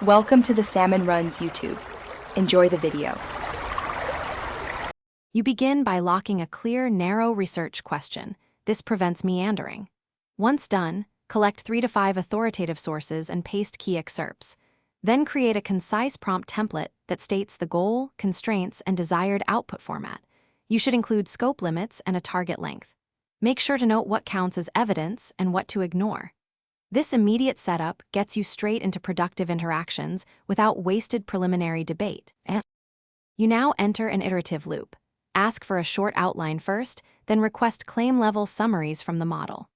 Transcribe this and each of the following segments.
Welcome to the Salmon Runs YouTube. Enjoy the video. You begin by locking a clear, narrow research question. This prevents meandering. Once done, collect 3 to 5 authoritative sources and paste key excerpts. Then create a concise prompt template that states the goal, constraints, and desired output format. You should include scope limits and a target length. Make sure to note what counts as evidence and what to ignore. This immediate setup gets you straight into productive interactions without wasted preliminary debate. You now enter an iterative loop. Ask for a short outline first, then request claim-level summaries from the model.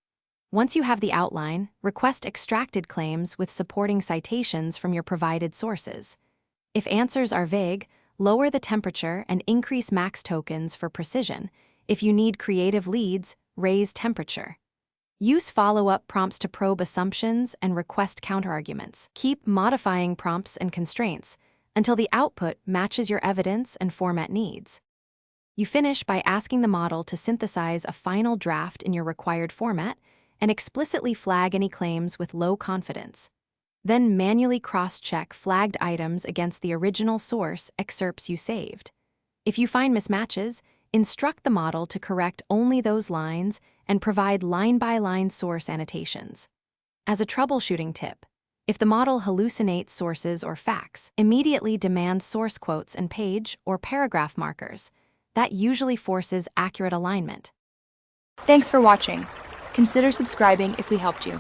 Once you have the outline, request extracted claims with supporting citations from your provided sources. If answers are vague, lower the temperature and increase max tokens for precision. If you need creative leads, raise temperature. Use follow-up prompts to probe assumptions and request counterarguments. Keep modifying prompts and constraints until the output matches your evidence and format needs. You finish by asking the model to synthesize a final draft in your required format and explicitly flag any claims with low confidence. Then manually cross-check flagged items against the original source excerpts you saved. If you find mismatches, instruct the model to correct only those lines and provide line-by-line source annotations. As a troubleshooting tip, if the model hallucinates sources or facts, immediately demand source quotes and page or paragraph markers. That usually forces accurate alignment. Thanks for watching. Consider subscribing if we helped you.